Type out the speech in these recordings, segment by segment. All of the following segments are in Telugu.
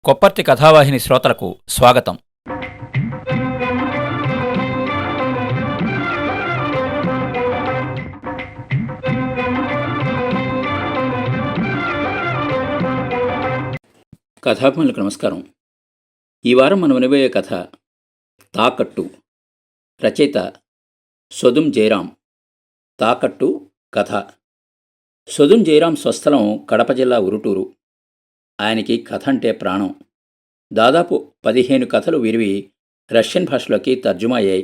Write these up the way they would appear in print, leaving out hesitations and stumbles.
కొప్పర్తి కథావాహిని శ్రోతలకు స్వాగతం. కథాభిమానులకు నమస్కారం. ఈ వారం మనం వినబోయే కథ తాకట్టు. రచయిత సొదుం జయరాం. తాకట్టు కథ. సొదుం జయరాం స్వస్థలం కడప జిల్లా ఉరుటూరు. ఆయనకి కథ అంటే ప్రాణం. దాదాపు 15 కథలు వీరివి రష్యన్ భాషలోకి తర్జుమా అయ్యాయి.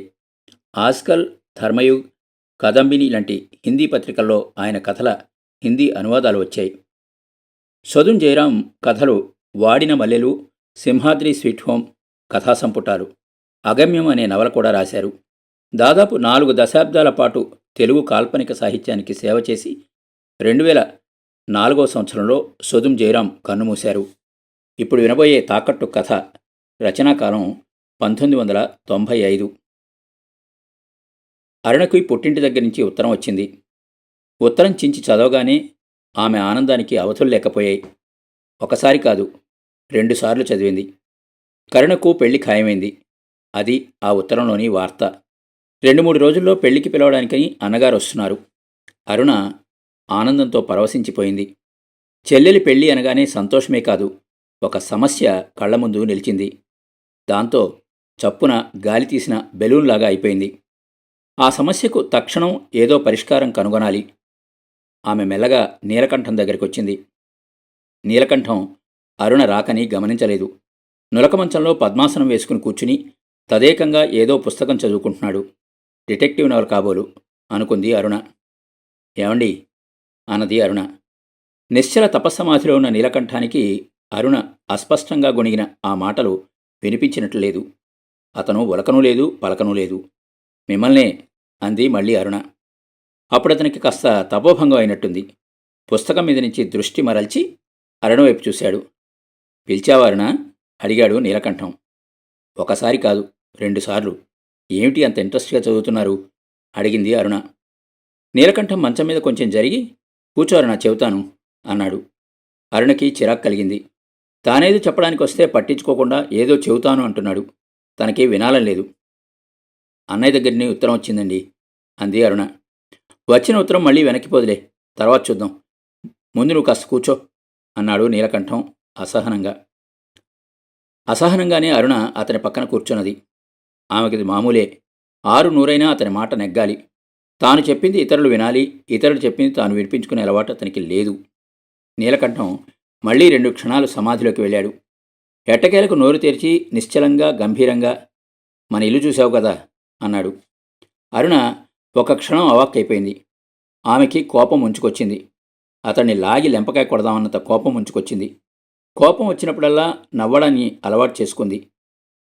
ఆజ్కల్, ధర్మయుగ్, కదంబిని లాంటి హిందీ పత్రికల్లో ఆయన కథల హిందీ అనువాదాలు వచ్చాయి. సొదుం జయరాం కథలు వాడిన మల్లెలు, సింహాద్రి స్వీట్ హోమ్ కథా సంపుటాలు, అగమ్యం అనే నవల కూడా రాశారు. దాదాపు 4 దశాబ్దాల పాటు తెలుగు కాల్పనిక సాహిత్యానికి సేవ చేసి 2004వ సంవత్సరంలో సొదుం జయరాం కన్నుమూశారు. ఇప్పుడు వినబోయే తాకట్టు కథ రచనాకాలం 1995. అరుణకి పుట్టింటి దగ్గర నుంచి ఉత్తరం వచ్చింది. ఉత్తరం చించి చదవగానే ఆమె ఆనందానికి అవధులు లేకపోయాయి. ఒకసారి కాదు, 2 సార్లు చదివింది. కరుణకు పెళ్లి ఖాయమైంది. అది ఆ ఉత్తరంలోని వార్త. 2-3 రోజుల్లో పెళ్లికి పిలవడానికని అన్నగారు వస్తున్నారు. అరుణ ఆనందంతో పరవశించిపోయింది. చెల్లెలి పెళ్లి అనగానే సంతోషమే కాదు, ఒక సమస్య కళ్ల ముందు నిలిచింది. దాంతో చప్పున గాలి తీసిన బెలూన్లాగా అయిపోయింది. ఆ సమస్యకు తక్షణం ఏదో పరిష్కారం కనుగొనాలి. ఆమె మెల్లగా నీలకంఠం దగ్గరికొచ్చింది. నీలకంఠం అరుణ రాకని గమనించలేదు. నులకమంచంలో పద్మాసనం వేసుకుని కూర్చుని తదేకంగా ఏదో పుస్తకం చదువుకుంటున్నాడు. డిటెక్టివ్ నవల కాబోలు అనుకుంది అరుణ. ఏమండి అన్నది అరుణ. నిశ్చల తపస్సమాధిలో ఉన్న నీలకంఠానికి అరుణ అస్పష్టంగా గొణిగిన ఆ మాటలు వినిపించినట్లు లేదు. అతను ఉలకనూ లేదు, పలకనూ లేదు. మిమ్మల్నే అంది మళ్ళీ అరుణ. అప్పుడతనికి కాస్త తపోభంగం అయినట్టుంది. పుస్తకం మీద నుంచి దృష్టి మరల్చి అరుణ వైపు చూశాడు. పిలిచావా అరుణ? అడిగాడు నీలకంఠం. ఒకసారి కాదు, 2 సార్లు. ఏమిటి అంత ఇంట్రెస్ట్గా చదువుతున్నారు? అడిగింది అరుణ. నీలకంఠం మంచం మీద కొంచెం జరిగి, కూర్చో అరుణ, చెబుతాను అన్నాడు. అరుణకి చిరాకు కలిగింది. తానేదో చెప్పడానికి వస్తే పట్టించుకోకుండా ఏదో చెబుతాను అంటున్నాడు. తనకి వినాలని లేదు. అన్నయ్య దగ్గరని ఉత్తరం వచ్చిందండి అంది అరుణ. వచ్చిన ఉత్తరం మళ్ళీ వెనక్కిపోదులే, తర్వాత చూద్దాం. ముందు నువ్వు కాస్త కూర్చో అన్నాడు నీలకంఠం అసహనంగా. అసహనంగానే అరుణ అతని పక్కన కూర్చున్నది. ఆమెకిది మామూలే. 6-100 అతని మాట నెగ్గాలి. తాను చెప్పింది ఇతరులు వినాలి, ఇతరులు చెప్పింది తాను వినిపించుకునే అలవాటు అతనికి లేదు. నీలకంఠం మళ్లీ 2 క్షణాలు సమాధిలోకి వెళ్ళాడు. ఎట్టకేలకు నోరు తెరిచి నిశ్చలంగా గంభీరంగా, మన ఇల్లు చూశావు కదా అన్నాడు. అరుణ ఒక క్షణం అవాక్కైపోయింది. ఆమెకి కోపం ముంచుకొచ్చింది. అతన్ని లాగి లెంపకాయ కొడదామన్నంత కోపం ముంచుకొచ్చింది. కోపం వచ్చినప్పుడల్లా నవ్వడాన్ని అలవాటు చేసుకుంది.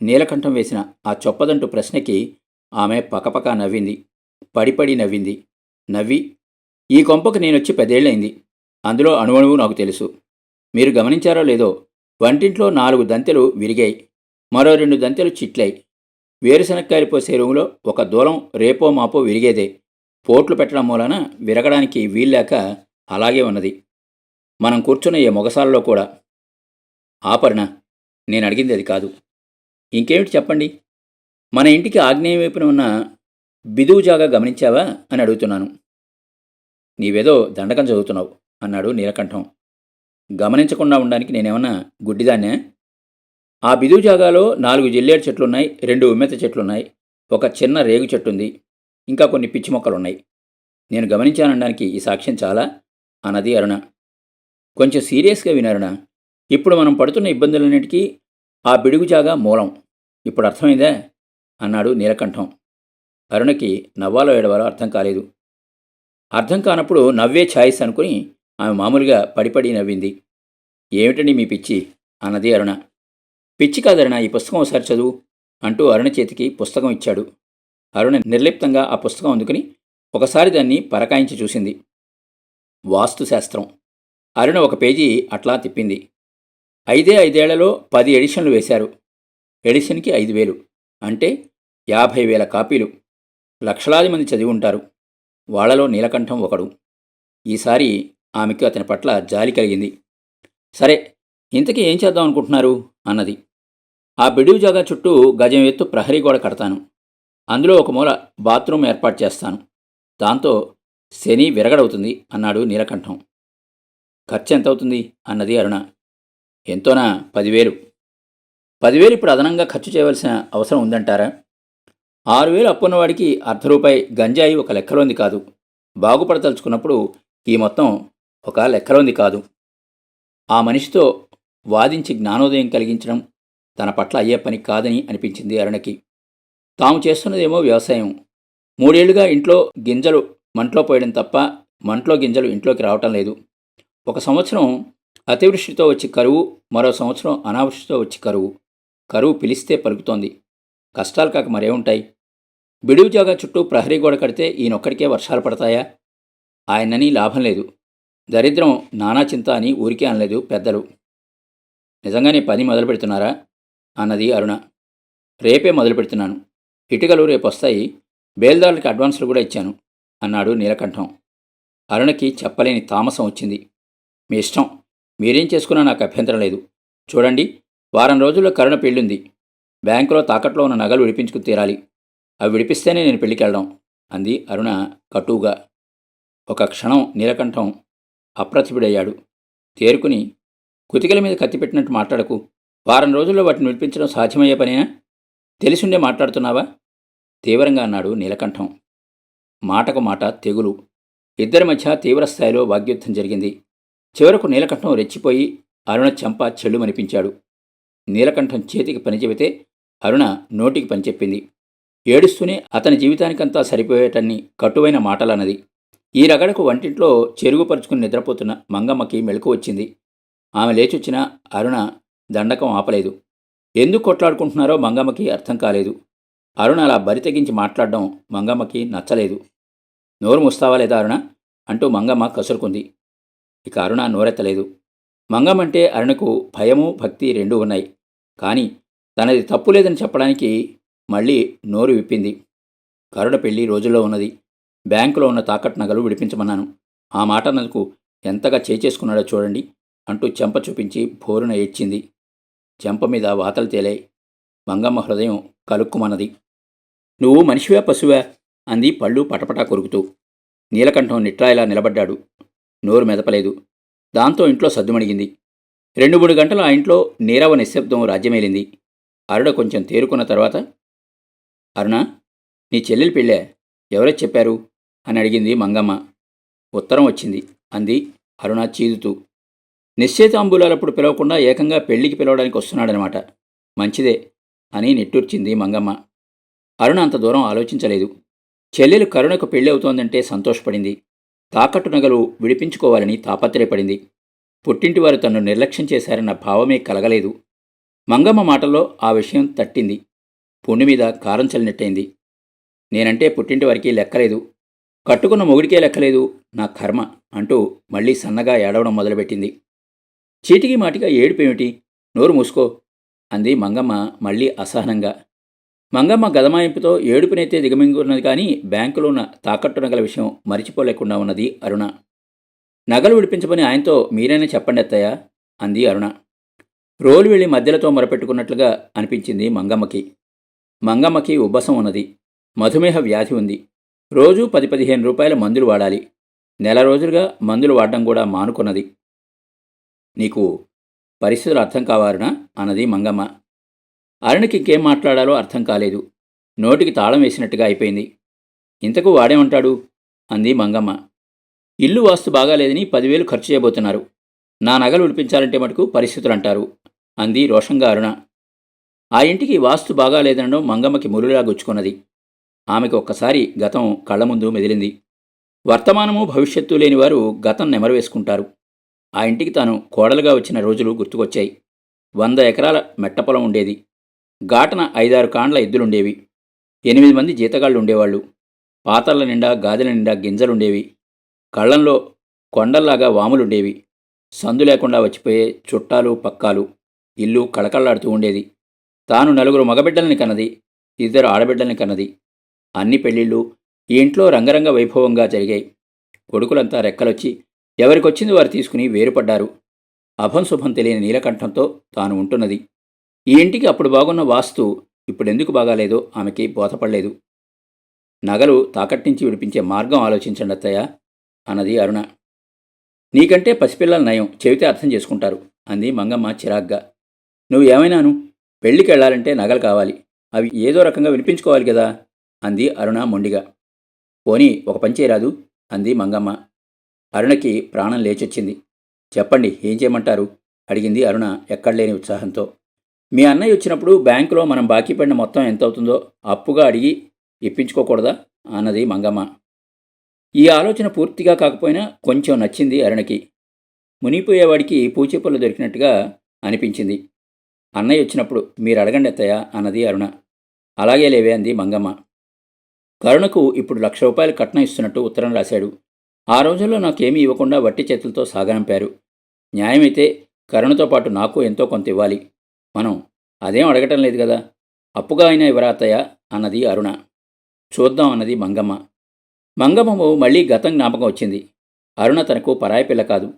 నీలకంఠం వేసిన ఆ చొప్పదంటు ప్రశ్నకి ఆమె పకపకా నవ్వింది. పడిపడి నవ్వింది. నవ్వి, ఈ కొంపకు నేనొచ్చి 10 ఏళ్లయింది. అందులో అణువణువు నాకు తెలుసు. మీరు గమనించారో లేదో, వంటింట్లో 4 దంతెలు విరిగాయి, మరో 2 దంతెలు చిట్లాయి. వేరుశనక్కాయలు పోసే రూములో ఒక దూలం రేపో మాపో విరిగేదే. పోట్లు పెట్టడం మూలన విరగడానికి వీల్లేక అలాగే ఉన్నది. మనం కూర్చున్న ఏ మొగసాలలో కూడా. ఆపరణ, నేను అడిగింది అది కాదు. ఇంకేమిటి చెప్పండి. మన ఇంటికి ఆగ్నేయ వైపున ఉన్న బిదువు జాగా గమనించావా అని అడుగుతున్నాను. నీవేదో దండకం చదువుతున్నావు అన్నాడు నీలకంఠం. గమనించకుండా ఉండడానికి నేనేమన్నా గుడ్డిదాన్నే? ఆ బిదువు జాగాలో 4 జిల్లేడు చెట్లున్నాయి, 2 ఉమ్మెత చెట్లున్నాయి, ఒక చిన్న రేగు చెట్టుంది, ఇంకా కొన్ని పిచ్చి మొక్కలున్నాయి. నేను గమనించానడానికి ఈ సాక్ష్యం చాలా అన్నది అరుణ. కొంచెం సీరియస్గా వినరుణ. ఇప్పుడు మనం పడుతున్న ఇబ్బందులన్నిటికీ ఆ బిడుగు జాగా మూలం. ఇప్పుడు అర్థమైందా అన్నాడు నీలకంఠం. అరుణకి నవ్వాలో ఏడవాలో అర్థం కాలేదు. అర్థం కానప్పుడు నవ్వే ఛాయిస్ అనుకుని ఆమె మామూలుగా పడిపడి నవ్వింది. ఏమిటండి మీ పిచ్చి అన్నది అరుణ. పిచ్చి కాదరుణ, ఈ పుస్తకం ఒకసారి చదువు అంటూ అరుణ చేతికి పుస్తకం ఇచ్చాడు. అరుణ నిర్లిప్తంగా ఆ పుస్తకం అందుకుని ఒకసారి దాన్ని పరకాయించి చూసింది. వాస్తుశాస్త్రం. అరుణ ఒక పేజీ అట్లా తిప్పింది. 5 ఏళ్లలో 10 ఎడిషన్లు వేశారు. ఎడిషన్కి 5,000 అంటే 50,000 కాపీలు. లక్షలాది మంది చదివి ఉంటారు. వాళ్లలో నీలకంఠం ఒకడు. ఈసారి ఆమెకు అతని పట్ల జాలి కలిగింది. సరే, ఇంతకీ ఏం చేద్దాం అనుకుంటున్నారు అన్నది. ఆ బిడువు జాగా చుట్టూ గజం ఎత్తు ప్రహరీ గోడ కడతాను. అందులో ఒక మూల బాత్రూమ్ ఏర్పాటు చేస్తాను. దాంతో శని విరగడవుతుంది అన్నాడు నీలకంఠం. ఖర్చు ఎంతవుతుంది అన్నది అరుణ. ఎంతోనా 10,000. 10,000 ఇప్పుడు అదనంగా ఖర్చు చేయవలసిన అవసరం ఉందంటారా? 6,000 అప్పున్నవాడికి ₹1 గంజాయి ఒక లెక్కలోంది కాదు. బాగుపడదలుచుకున్నప్పుడు ఈ మొత్తం ఒక లెక్కలోంది కాదు. ఆ మనిషితో వాదించి జ్ఞానోదయం కలిగించడం తన పట్ల అయ్యే పని కాదని అనిపించింది అరుణకి. తాము చేస్తున్నదేమో వ్యవసాయం. 3 ఏళ్లుగా ఇంట్లో గింజలు మంట్లో పోయడం తప్ప మంట్లో గింజలు ఇంట్లోకి రావటం లేదు. ఒక సంవత్సరం అతివృష్టితో వచ్చి కరువు, మరో సంవత్సరం అనావృష్టితో వచ్చి కరువు. కరువు పిలిస్తే పలుకుతోంది. కష్టాలు కాక మరేముంటాయి? బిడువు జాగా చుట్టూ ప్రహరీ గోడ కడితే ఈయనొక్కడికే వర్షాలు పడతాయా? ఆయనని లాభం లేదు. దరిద్రం నానా చింత అని ఊరికే అనలేదు పెద్దలు. నిజంగానే పని మొదలు పెడుతున్నారా అన్నది అరుణ. రేపే మొదలు పెడుతున్నాను. ఇటుకలు రేపొస్తాయి. బేల్దారులకి అడ్వాన్సులు కూడా ఇచ్చాను అన్నాడు నీలకంఠం. అరుణకి చెప్పలేని తామసం వచ్చింది. మీ ఇష్టం, మీరేం చేసుకున్నా నాకు అభ్యంతరం లేదు. చూడండి, వారం రోజుల్లో కరుణ పెళ్ళుంది. బ్యాంకులో తాకట్లో ఉన్న నగలు విడిపించుకు తీరాలి. అవి విడిపిస్తేనే నేను పెళ్ళికెళ్ళడం అంది అరుణ కటువుగా. ఒక క్షణం నీలకంఠం అప్రతిభుడయ్యాడు. తేరుకుని, కుతికల మీద కత్తిపెట్టినట్టు మాట్లాడకు. వారం రోజుల్లో వాటిని విడిపించడం సాధ్యమయ్యే పనేనా? తెలిసుండే మాట్లాడుతున్నావా? తీవ్రంగా అన్నాడు నీలకంఠం. మాటకు మాట తెగులు. ఇద్దరి మధ్య తీవ్రస్థాయిలో వాగ్యుద్ధం జరిగింది. చివరకు నీలకంఠం రెచ్చిపోయి అరుణ చెంప చెల్లుమనిపించాడు. నీలకంఠం చేతికి పని చెబితే అరుణ నోటికి పనిచెప్పింది. ఏడుస్తూనే అతని జీవితానికంతా సరిపోయేటన్ని కటువైన మాటలన్నది. ఈ రగడకు వంటింట్లో చెరుగుపరుచుకుని నిద్రపోతున్న మంగమ్మకి మెలకు వచ్చింది. ఆమె లేచొచ్చినా అరుణ దండకం ఆపలేదు. ఎందుకు కొట్లాడుకుంటున్నారో మంగమ్మకి అర్థం కాలేదు. అరుణ అలా బరితెగించి మాట్లాడడం మంగమ్మకి నచ్చలేదు. నోరు మూస్తావా లేదా అరుణ అంటూ మంగమ్మ కసురుకుంది. ఇక అరుణ నోరెత్తలేదు. మంగమ్మంటే అరుణకు భయము, భక్తి రెండూ ఉన్నాయి. కానీ తనది తప్పు లేదని చెప్పడానికి మళ్ళీ నోరు విప్పింది. కరుణ పెళ్లి రోజుల్లో ఉన్నది. బ్యాంకులో ఉన్న తాకట్టు నగలు విడిపించమన్నాను. ఆ మాట అన్నకు ఎంతగా చేచేసుకున్నాడో చూడండి అంటూ చెంప చూపించి భోరున ఏడ్చింది. చెంప మీద వాతలు తేలాయి. మంగమ్మ హృదయం కలుక్కుమన్నది. నువ్వు మనిషివా పశువా అంది పళ్ళు పటపటా కొరుకుతూ. నీలకంఠం నిట్రాయిలా నిలబడ్డాడు. నోరు మెదపలేదు. దాంతో ఇంట్లో సద్దుమణిగింది. 2-3 గంటలు ఆ ఇంట్లో నీరవ నిశ్శబ్దం రాజ్యమేలింది. అరుణ కొంచెం తేరుకున్న తర్వాత, అరుణ, నీ చెల్లెలు పెళ్ళే, ఎవరో చెప్పారు అని అడిగింది మంగమ్మ. ఉత్తరం వచ్చింది అంది అరుణ చీదుతూ. నిశ్చయితాంబూలాలప్పుడు పిలవకుండా ఏకంగా పెళ్లికి పిలవడానికి వస్తున్నాడనమాట. మంచిదే అని నిట్టూర్చింది మంగమ్మ. అరుణ అంత దూరం ఆలోచించలేదు. చెల్లెలు కరుణకు పెళ్లి అవుతోందంటే సంతోషపడింది. తాకట్టు నగలు విడిపించుకోవాలని తాపత్రయపడింది. పుట్టింటివారు తన్ను నిర్లక్ష్యం చేశారన్న భావమే కలగలేదు. మంగమ్మ మాటల్లో ఆ విషయం తట్టింది. పుండి మీద కారం చల్లినట్టయింది. నేనంటే పుట్టింటి వారికి లెక్కలేదు, కట్టుకున్న మొగుడికే లెక్కలేదు, నా కర్మ అంటూ మళ్ళీ సన్నగా ఏడవడం మొదలుపెట్టింది. చీటికి మాటిగా ఏడుపేమిటి? నోరు మూసుకో అంది మంగమ్మ మళ్ళీ అసహనంగా. మంగమ్మ గదమాయింపుతో ఏడుపునైతే దిగమింగున్నది కానీ బ్యాంకులో ఉన్న తాకట్టు నగల విషయం మరిచిపోలేకుండా ఉన్నది అరుణ. నగలు విడిపించమని ఆయనతో మీరైనా చెప్పండి అత్తయ్య అంది అరుణ. రోలు వెళ్ళి మధ్యలతో మొరపెట్టుకున్నట్లుగా అనిపించింది మంగమ్మకి. మంగమ్మకి ఉబ్బసం ఉన్నది. మధుమేహ వ్యాధి ఉంది. రోజూ 10-15 రూపాయల మందులు వాడాలి. నెల రోజులుగా మందులు వాడడం కూడా మానుకున్నది. నీకు పరిస్థితులు అర్థం కావారునా అన్నది మంగమ్మ. అరుణకి ఇంకేం మాట్లాడాలో అర్థం కాలేదు. నోటికి తాళం వేసినట్టుగా అయిపోయింది. ఇంతకు వాడేమంటాడు అంది మంగమ్మ. ఇల్లు వాస్తు బాగాలేదని 10,000 ఖర్చు చేయబోతున్నారు. నా నగలు విడిపించాలంటే మటుకు పరిస్థితులు అంటారు అంది రోషంగా అరుణ. ఆ ఇంటికి వాస్తు బాగాలేదనడం మంగమ్మకి ములులా గుచ్చుకున్నది. ఆమెకు ఒక్కసారి గతం కళ్ల ముందు మెదిలింది. వర్తమానము భవిష్యత్తు లేనివారు గతం నెమరవేసుకుంటారు. ఆ ఇంటికి తాను కోడలుగా వచ్చిన రోజులు గుర్తుకొచ్చాయి. 100 ఎకరాల మెట్టపొలం ఉండేది. ఘాటన 5-6 కాండ్ల ఎద్దులుండేవి. 8 మంది జీతగాళ్ళు ఉండేవాళ్ళు. పాతర్ల నిండా గాదెల నిండా గింజలుండేవి. కళ్లంలో కొండల్లాగా వాములుండేవి. సందు లేకుండా వచ్చిపోయే చుట్టాలు పక్కాలు. ఇల్లు కళకళ్లాడుతూ ఉండేది. తాను 4 మగబిడ్డల్ని కన్నది, 2 ఆడబిడ్డల్ని కన్నది. అన్ని పెళ్ళిళ్ళు ఈ ఇంట్లో రంగరంగ వైభవంగా జరిగాయి. కొడుకులంతా రెక్కలొచ్చి ఎవరికొచ్చింది వారు తీసుకుని వేరుపడ్డారు. అభంశుభం తెలియని నీలకంఠంతో తాను ఉంటున్నది. ఈ ఇంటికి అప్పుడు బాగున్న వాస్తు ఇప్పుడెందుకు బాగాలేదో ఆమెకి బోధపడలేదు. నగలు తాకట్టించి విడిపించే మార్గం ఆలోచించండి అత్తయ్య అన్నది అరుణ. నీకంటే పసిపిల్లల నయం, చెబితే అర్థం చేసుకుంటారు అంది మంగమ్మ చిరాగ్గా. నువ్వు ఏమైనాను, పెళ్లికి వెళ్ళాలంటే నగలు కావాలి, అవి ఏదో రకంగా వినిపించుకోవాలి కదా అంది అరుణ మొండిగా. పోనీ ఒక పని చేయరాదు అంది మంగమ్మ. అరుణకి ప్రాణం లేచొచ్చింది. చెప్పండి, ఏం చేయమంటారు అడిగింది అరుణ ఎక్కడలేని ఉత్సాహంతో. మీ అన్నయ్య వచ్చినప్పుడు బ్యాంకులో మనం బాకీ పడిన మొత్తం ఎంత అవుతుందో అప్పుగా అడిగి ఇప్పించుకోకూడదా అన్నది మంగమ్మ. ఈ ఆలోచన పూర్తిగా కాకపోయినా కొంచెం నచ్చింది అరుణకి. మునిగిపోయేవాడికి పూచిపళ్ళు దొరికినట్టుగా అనిపించింది. అన్నయ్య వచ్చినప్పుడు మీరు అడగండి అత్తయ్య అన్నది అరుణ. అలాగే లేవే అంది మంగమ్మ. కరుణకు ఇప్పుడు ₹1,00,000 కట్నం ఇస్తున్నట్టు ఉత్తరం రాశాడు. ఆ రోజుల్లో నాకేమీ ఇవ్వకుండా వట్టి చేతులతో సాగనంపారు. న్యాయమైతే కరుణతో పాటు నాకు ఎంతో కొంత ఇవ్వాలి. మనం అదేం అడగటం లేదు కదా, అప్పుగా అయినా ఇవ్వరా అత్తయ్య అన్నది అరుణ. చూద్దాం అన్నది మంగమ్మ. మంగమ్మకు మళ్లీ గతం జ్ఞాపకం వచ్చింది. అరుణ తనకు పరాయి పిల్ల కాదు,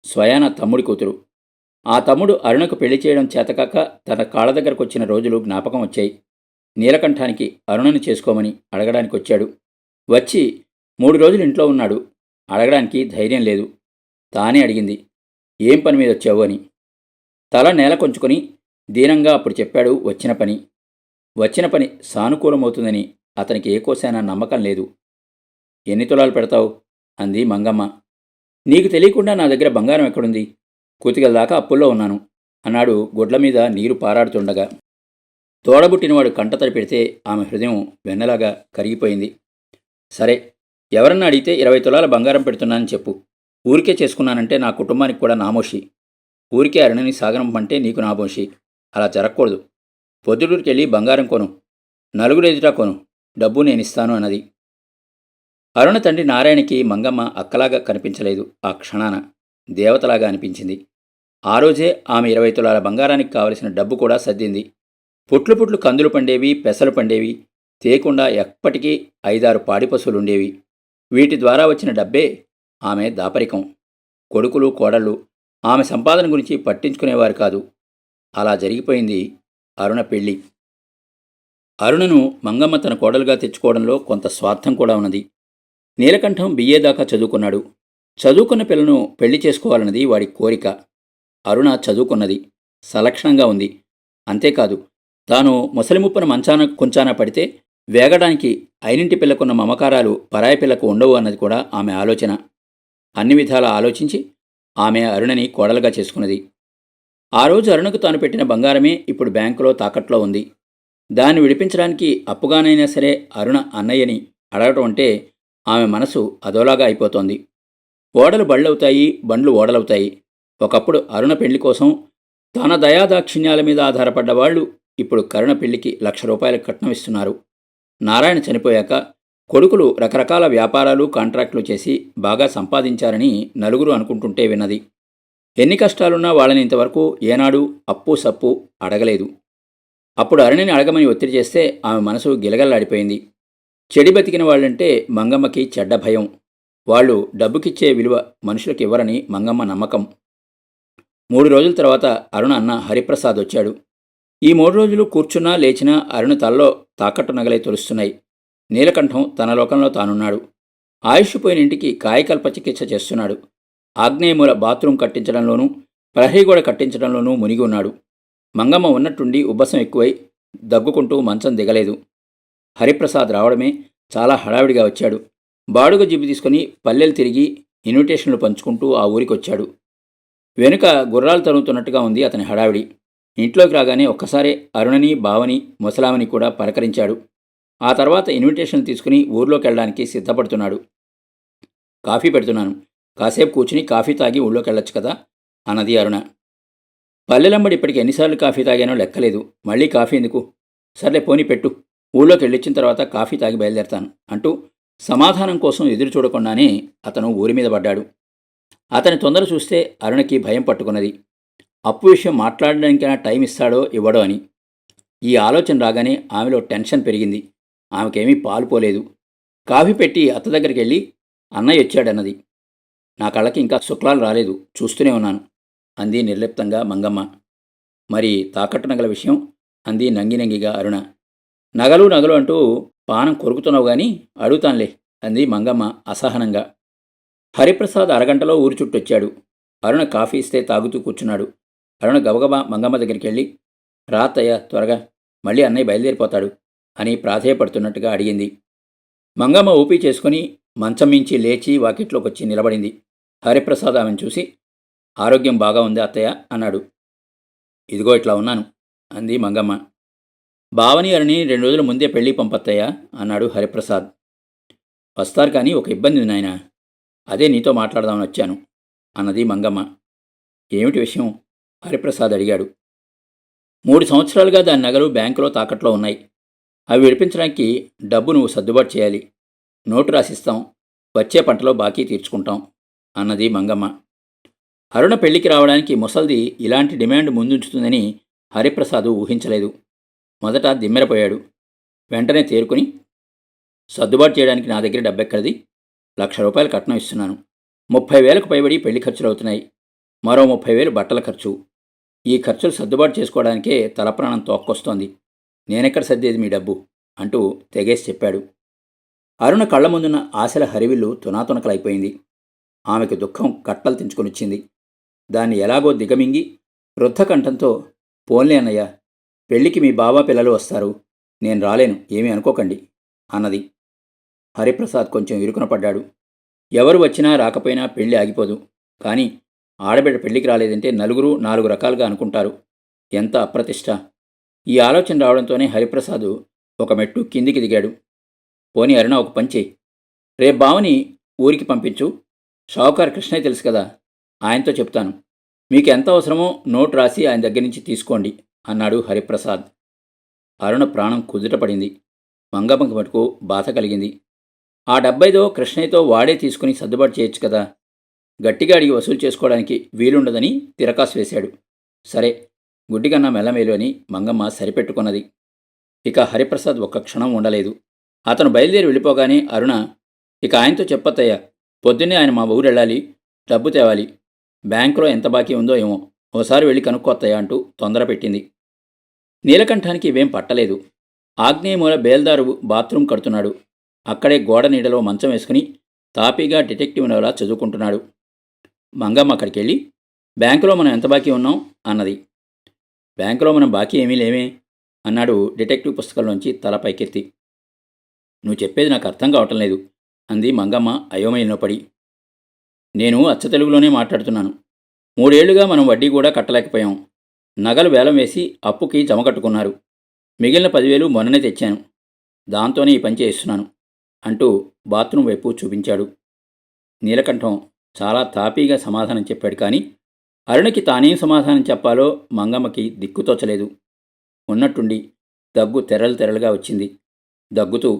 స్వయాన తమ్ముడి కూతురు. ఆ తమ్ముడు అరుణకు పెళ్లి చేయడం చేతకాక తన కాళ్ళ దగ్గరకు వచ్చిన రోజులు జ్ఞాపకం వచ్చాయి. నీలకంఠానికి అరుణను చేసుకోమని అడగడానికి వచ్చాడు. వచ్చి 3 రోజులు ఇంట్లో ఉన్నాడు. అడగడానికి ధైర్యం లేదు. తానే అడిగింది, ఏం పని మీద వచ్చావు అని. తల నేల కొంచుకొని దీనంగా అప్పుడు చెప్పాడు వచ్చిన పని. వచ్చిన పని సానుకూలమవుతుందని అతనికి ఏ కోసైనా నమ్మకం లేదు. ఎన్ని తులాలు పెడతావు అంది మంగమ్మ. నీకు తెలియకుండా నా దగ్గర బంగారం ఎక్కడుంది, కూతిగల దాకా అప్పుల్లో ఉన్నాను అన్నాడు గుడ్ల మీద నీరు పారాడుతుండగా. తోడబుట్టినవాడు కంటతడి పెడితే ఆమె హృదయం వెన్నలాగా కరిగిపోయింది. సరే, ఎవరన్నా అడిగితే 20 తులాల బంగారం పెడుతున్నానని చెప్పు. ఊరికే చేసుకున్నానంటే నా కుటుంబానికి కూడా నామోషి. ఊరికే అరుణని సాగనంపంటే నీకు నామోషి. అలా జరగకూడదు. పొద్దుటూరికెళ్ళి బంగారం కొను, నలుగురు ఎదుట కొను, డబ్బు నేనిస్తాను అన్నది. అరుణ తండ్రి నారాయణకి మంగమ్మ అక్కలాగా కనిపించలేదు. ఆ క్షణాన దేవతలాగా అనిపించింది. ఆ రోజే ఆమె 20 తులాల బంగారానికి కావలసిన డబ్బు కూడా సర్దింది. పుట్లు పుట్లు కందులు పండేవి, పెసలు పండేవి. తేకుండా ఎప్పటికీ 5-6 పాడి పశువులుండేవి. వీటి ద్వారా వచ్చిన డబ్బే ఆమె దాపరికం. కొడుకులు కోడళ్ళు ఆమె సంపాదన గురించి పట్టించుకునేవారు కాదు. అలా జరిగిపోయింది అరుణ పెళ్ళి. అరుణను మంగమ్మ తన కోడలుగా తెచ్చుకోవడంలో కొంత స్వార్థం కూడా ఉన్నది. నీలకంఠం బిఏ దాకా చదువుకున్నాడు. చదువుకున్న పిల్లను పెళ్లి చేసుకోవాలన్నది వాడి కోరిక. అరుణ చదువుకున్నది, సలక్షణంగా ఉంది. అంతేకాదు, తాను ముసలిముప్పన మంచాన కొంచాన పడితే వేగడానికి అయినింటి పిల్లకున్న మమకారాలు పరాయి పిల్లకు ఉండవు అన్నది కూడా ఆమె ఆలోచన. అన్ని విధాలా ఆలోచించి ఆమె అరుణని కోడలుగా చేసుకున్నది. ఆ రోజు అరుణకు తాను పెట్టిన బంగారమే ఇప్పుడు బ్యాంకులో తాకట్లో ఉంది. దాన్ని విడిపించడానికి అప్పుగానైనా సరే అరుణ అన్నయ్యని అడగటం అంటే ఆమె మనసు అదోలాగా అయిపోతోంది. ఓడలు బళ్ళవుతాయి, బండ్లు ఓడలవుతాయి. ఒకప్పుడు అరుణ పెళ్లి కోసం తన దయాదాక్షిణ్యాల మీద ఆధారపడ్డవాళ్లు ఇప్పుడు కరుణ పెళ్లికి ₹1,00,000 కట్నం ఇస్తున్నారు. నారాయణ చనిపోయాక కొడుకులు రకరకాల వ్యాపారాలు, కాంట్రాక్టులు చేసి బాగా సంపాదించారని నలుగురు అనుకుంటుంటే విన్నది. ఎన్ని కష్టాలున్నా వాళ్ళని ఇంతవరకు ఏనాడు అప్పు సప్పు అడగలేదు. అప్పుడు అరుణని అడగమని ఒత్తిడి చేస్తే ఆమె మనసు గిలగల్లాడిపోయింది. చెడి బతికిన వాళ్ళంటే మంగమ్మకి చెడ్డ భయం. వాళ్ళు డబ్బుకిచ్చే విలువ మనుషులకు ఇవ్వరని మంగమ్మ నమ్మకం. 3 రోజుల తర్వాత అరుణ అన్న హరిప్రసాద్ వచ్చాడు. ఈ 3 రోజులు కూర్చున్నా లేచినా అరుణ తలలో తాకట్టు నగలే తొలుస్తున్నాయి. నీలకంఠం తన లోకంలో తానున్నాడు. ఆయుష్ పోయిన ఇంటికి కాయకల్ప చికిత్స చేస్తున్నాడు. ఆగ్నేయమూల బాత్రూం కట్టించడంలోనూ ప్రహరీగోడ కట్టించడంలోనూ మునిగి ఉన్నాడు. మంగమ్మ ఉన్నట్టుండి ఉబ్బసం ఎక్కువై దగ్గుకుంటూ మంచం దిగలేదు. హరిప్రసాద్ రావడమే చాలా హడావిడిగా వచ్చాడు. బాడుగ జిబ్బు తీసుకుని పల్లెలు తిరిగి ఇన్విటేషన్లు పంచుకుంటూ ఆ ఊరికొచ్చాడు. వెనుక గుర్రాలు తరుగుతున్నట్టుగా ఉంది అతని హడావిడి. ఇంట్లోకి రాగానే ఒక్కసారే అరుణని, బావని, ముసలామని కూడా పలకరించాడు. ఆ తర్వాత ఇన్విటేషన్ తీసుకుని ఊర్లోకి వెళ్ళడానికి సిద్ధపడుతున్నాడు. కాఫీ పెడుతున్నాను, కాసేపు కూర్చుని కాఫీ తాగి ఊళ్ళోకి కదా అన్నది అరుణ. పల్లెలంబడి ఇప్పటికి ఎన్నిసార్లు కాఫీ తాగానో లెక్కలేదు. మళ్ళీ కాఫీ ఎందుకు? సర్లే పోనీ పెట్టు, ఊళ్ళోకి వెళ్ళొచ్చిన తర్వాత కాఫీ తాగి బయలుదేరతాను అంటూ సమాధానం కోసం ఎదురు చూడకుండానే అతను ఊరి మీద పడ్డాడు. అతని తొందర చూస్తే అరుణకి భయం పట్టుకున్నది. అప్పు విషయం మాట్లాడడానికైనా టైం ఇస్తాడో ఇవ్వడో అని. ఈ ఆలోచన రాగానే ఆమెలో టెన్షన్ పెరిగింది. ఆమెకేమీ పాలు పోలేదు. కాఫీ పెట్టి అత్త దగ్గరికి వెళ్ళి అన్నయ్య వచ్చాడన్నది. నా కళ్ళకి ఇంకా శుక్లాలు రాలేదు, చూస్తూనే ఉన్నాను అంది నిర్లిప్తంగా మంగమ్మ. మరి తాకట్టు నగల విషయం అంది నంగినంగిగా అరుణ. నగలు నగలు అంటూ పానం కొరుకుతున్నావు గాని అడుగుతానులే అంది మంగమ్మ అసహనంగా. హరిప్రసాద్ అరగంటలో ఊరు చుట్టొచ్చాడు. అరుణ కాఫీ ఇస్తే తాగుతూ కూర్చున్నాడు. అరుణ గబగబా మంగమ్మ దగ్గరికి వెళ్ళి, రా అత్తయ్య త్వరగా, మళ్ళీ అన్నయ్య బయలుదేరిపోతాడు అని ప్రాధేయపడుతున్నట్టుగా అడిగింది. మంగమ్మ ఊపి చేసుకుని మంచం మించి లేచి వాకిట్లోకొచ్చి నిలబడింది. హరిప్రసాద్ ఆమెను చూసి, ఆరోగ్యం బాగా ఉంది అత్తయ్య అన్నాడు. ఇదిగో ఇట్లా ఉన్నాను అంది మంగమ్మ. బావని అరుణి 2 రోజుల ముందే పెళ్లి పంపత్తయ్య అన్నాడు హరిప్రసాద్. వస్తారు కానీ ఒక ఇబ్బంది ఉంది నాయనా, అదే నీతో మాట్లాడదామని వచ్చాను అన్నది మంగమ్మ. ఏమిటి విషయం? హరిప్రసాద్ అడిగాడు. 3 సంవత్సరాలుగా దాని నగలు బ్యాంకులో తాకట్లో ఉన్నాయి. అవి విడిపించడానికి డబ్బు నువ్వు సర్దుబాటు చేయాలి. నోటు రాసిస్తాం, వచ్చే పంటలో బాకీ తీర్చుకుంటాం అన్నది మంగమ్మ. అరుణ పెళ్లికి రావడానికి ముసల్ది ఇలాంటి డిమాండ్ ముందుంచుతుందని హరిప్రసాద్ ఊహించలేదు. మొదట దిమ్మెరపోయాడు. వెంటనే తేరుకుని, సర్దుబాటు చేయడానికి నా దగ్గర డబ్బెక్కడిది? ₹1,00,000 కట్నం ఇస్తున్నాను. 30,000కు పైబడి పెళ్లి ఖర్చులవుతున్నాయి. మరో 30,000 బట్టల ఖర్చు. ఈ ఖర్చులు సర్దుబాటు చేసుకోవడానికే తలప్రాణం తోక్కొస్తోంది. నేనెక్కడ సర్దేది మీ డబ్బు అంటూ తెగేసి చెప్పాడు. అరుణ కళ్ల ముందున్న ఆశల హరివిల్లు తునాతునకలైపోయింది. ఆమెకు దుఃఖం కట్టలు తెంచుకొనిచ్చింది. దాన్ని ఎలాగో దిగమింగి వృద్ధకంఠంతో, పోన్లే అన్నయ్య, పెళ్లికి మీ బావా పిల్లలు వస్తారు, నేను రాలేను, ఏమీ అనుకోకండి అన్నది. హరిప్రసాద్ కొంచెం ఇరుకున పడ్డాడు. ఎవరు వచ్చినా రాకపోయినా పెళ్లి ఆగిపోదు. కానీ ఆడబిడ్డ పెళ్లికి రాలేదంటే నలుగురు 4 రకాలుగా అనుకుంటారు. ఎంత అప్రతిష్ట! ఈ ఆలోచన రావడంతోనే హరిప్రసాద్ ఒక మెట్టు కిందికి దిగాడు. పోనీ అరుణ, ఒక పంచి, రేపు బావని ఊరికి పంపించు. షావుకారు కృష్ణయ్య తెలుసు కదా, ఆయనతో చెప్తాను. మీకు ఎంత అవసరమో నోటు రాసి ఆయన దగ్గర నుంచి తీసుకోండి అన్నాడు హరిప్రసాద్. అరుణ ప్రాణం కుదుటపడింది. మంగమ్మకి మటుకు బాధ కలిగింది. ఆ 75 కృష్ణయ్యతో వాడే తీసుకుని సర్దుబాటు చేయొచ్చు కదా. గట్టిగా అడిగి వసూలు చేసుకోవడానికి వీలుండదని తిరకాసు వేశాడు. సరే, గుడ్డికన్నా మెల్లమేలు అని మంగమ్మ సరిపెట్టుకున్నది. ఇక హరిప్రసాద్ ఒక్క క్షణం ఉండలేదు. అతను బయలుదేరి వెళ్ళిపోగానే అరుణ, ఇక ఆయనతో చెప్పత్తయ్యా, పొద్దున్నే ఆయన మా ఊరెళ్ళాలి, డబ్బు తేవాలి. బ్యాంకులో ఎంత బాకీ ఉందో ఏమో, ఓసారి వెళ్ళి కనుక్కోత్తయ్యా అంటూ తొందర పెట్టింది. నీలకంఠానికి ఇవేం పట్టలేదు. ఆగ్నేయమూల బేల్దారు బాత్రూం కడుతున్నాడు. అక్కడే గోడ నీడలో మంచం వేసుకుని తాపీగా డిటెక్టివ్ నవలా చదువుకుంటున్నాడు. మంగమ్మ అక్కడికి వెళ్ళి, బ్యాంకులో మనం ఎంత బాకీ ఉన్నాం అన్నది. బ్యాంకులో మనం బాకీ ఏమీ లేమే అన్నాడు డిటెక్టివ్ పుస్తకంలోంచి తల పైకెత్తి. నువ్వు చెప్పేది నాకు అర్థం కావటం లేదు అంది మంగమ్మ అయోమయంలో పడి. నేను అచ్చ తెలుగులోనే మాట్లాడుతున్నాను. 3 ఏళ్లుగా మనం వడ్డీ కూడా కట్టలేకపోయాం. నగలు వేలం వేసి అప్పుకి జమ కట్టుకున్నారు. మిగిలిన 10,000 మొన్ననే తెచ్చాను. దాంతోనే ఈ పని చేయిస్తున్నాను అంటూ బాత్రూం వైపు చూపించాడు. నీలకంఠం చాలా తాపీగా సమాధానం చెప్పాడు. కానీ అరుణకి తానేం సమాధానం చెప్పాలో మంగమ్మకి దిక్కుతోచలేదు. ఉన్నట్టుండి దగ్గు తెరలు తెరలుగా వచ్చింది. దగ్గుతూ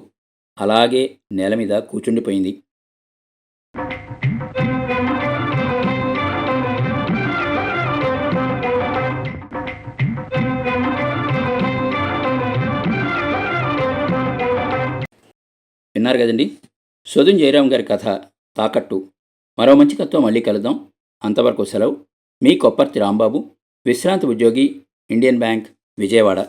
అలాగే నేల మీద కూచుండిపోయింది. విన్నారు కదండి, సొదుం జయరాం గారి కథ తాకట్టు. మరో మంచి కథతో మళ్ళీ కలుద్దాం. అంతవరకు సెలవు. మీ కొప్పర్తి రాంబాబు, విశ్రాంతి ఉద్యోగి, ఇండియన్ బ్యాంక్, విజయవాడ.